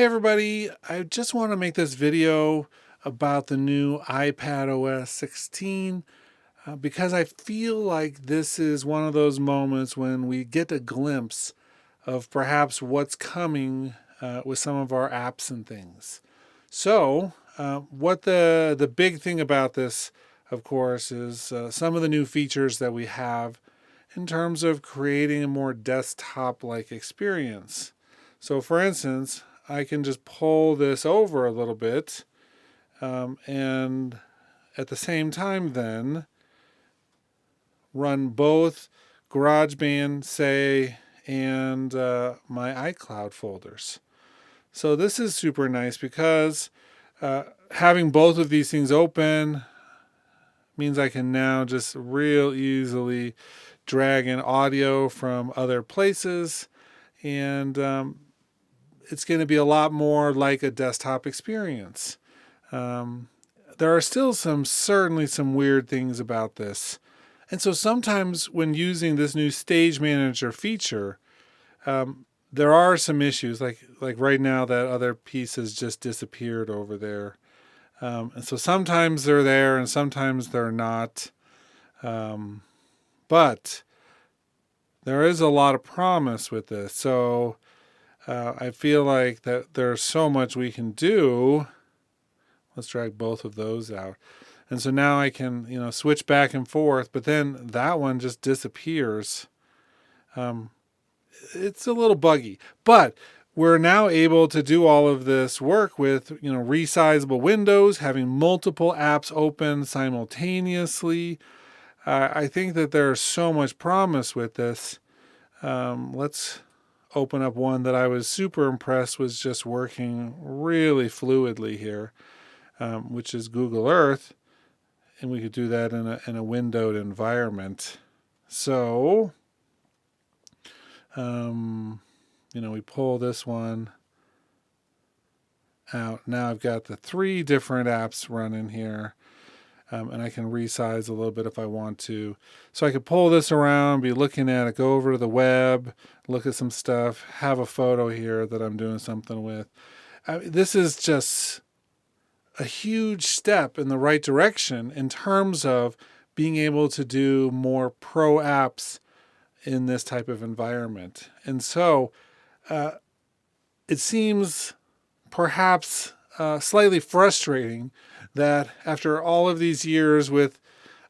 Hey everybody, I just want to make this video about the new iPadOS 16 because I feel like this is one of those moments when we get a glimpse of perhaps what's coming with some of our apps and things. So, what the big thing about this, of course, is some of the new features that we have in terms of creating a more desktop-like experience. So, for instance, I can just pull this over a little bit, and at the same time, then run both GarageBand, say, and my iCloud folders. So this is super nice because having both of these things open means I can now just real easily drag in audio from other places, and it's going to be a lot more like a desktop experience. Um, there are still certainly some weird things about this. And so sometimes when using this new Stage Manager feature, there are some issues. Like right now, that other piece has just disappeared over there. And so sometimes they're there and sometimes they're not. But there is a lot of promise with this. So I feel like that there's so much we can do. Let's drag both of those out. And so now I can, switch back and forth, but then that one just disappears. It's a little buggy, but we're now able to do all of this work with, resizable windows, having multiple apps open simultaneously. I think that there's so much promise with this. Let's open up one that I was super impressed was just working really fluidly here, which is Google Earth. And we could do that in a windowed environment. So, we pull this one out. Now I've got the 3 different apps running here. And I can resize a little bit if I want to. So I could pull this around, be looking at it, go over to the web, look at some stuff, have a photo here that I'm doing something with. This is just a huge step in the right direction in terms of being able to do more pro apps in this type of environment. And so it seems perhaps slightly frustrating that after all of these years with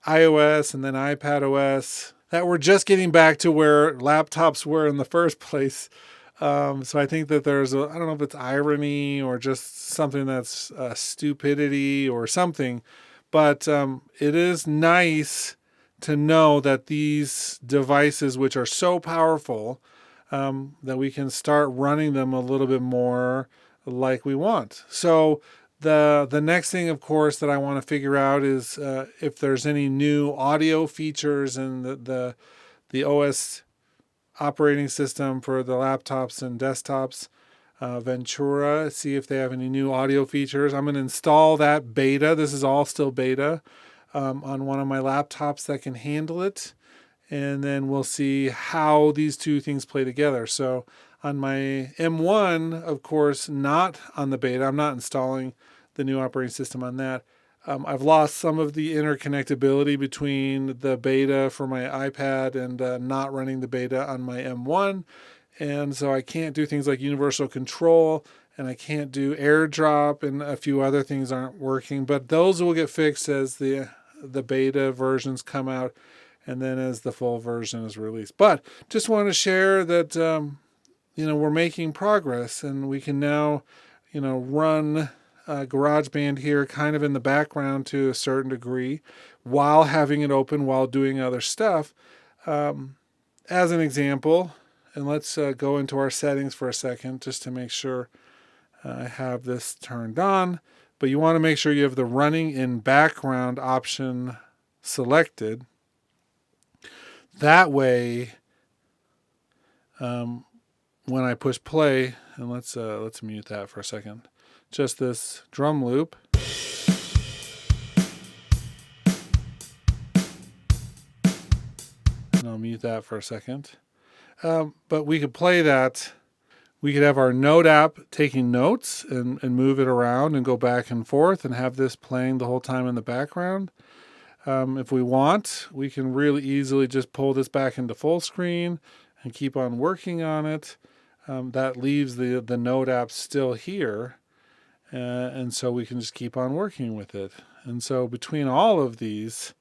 iOS and then iPadOS, that we're just getting back to where laptops were in the first place. So I think that I don't know if it's irony or just something that's stupidity or something, but it is nice to know that these devices, which are so powerful, that we can start running them a little bit more like we want. So the next thing, of course, that I want to figure out is if there's any new audio features in the OS operating system for the laptops and desktops, Ventura, see if they have any new audio features. I'm going to install that beta. This is all still beta on one of my laptops that can handle it. And then we'll see how these two things play together. So on my M1, of course, not on the beta. I'm not installing the new operating system on that. I've lost some of the interconnectability between the beta for my iPad and not running the beta on my M1. And so I can't do things like universal control, and I can't do AirDrop, and a few other things aren't working. But those will get fixed as the beta versions come out and then as the full version is released. But just want to share that, we're making progress, and we can now, run GarageBand here kind of in the background to a certain degree while having it open while doing other stuff. As an example, and let's go into our settings for a second just to make sure I have this turned on. But you want to make sure you have the running in background option selected. That way, when I push play, and let's mute that for a second. Just this drum loop. And I'll mute that for a second. But we could play that We could have our note app taking notes and move it around and go back and forth and have this playing the whole time in the background. If we want, we can really easily just pull this back into full screen and keep on working on it. That leaves the note app still here. And so we can just keep on working with it. And so between all of these,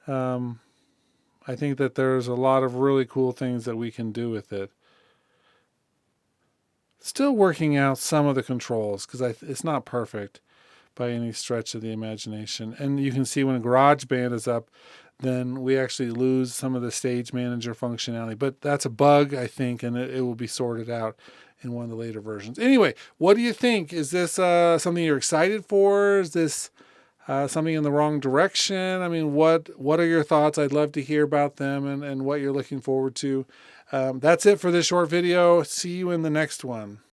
I think that there's a lot of really cool things that we can do with it. Still working out some of the controls because it's not perfect by any stretch of the imagination. And you can see when GarageBand is up, then we actually lose some of the stage manager functionality. But that's a bug, I think, and it will be sorted out in one of the later versions. Anyway, what do you think? Is this something you're excited for? Is this something in the wrong direction? I mean, what are your thoughts? I'd love to hear about them and what you're looking forward to. That's it for this short video. See you in the next one.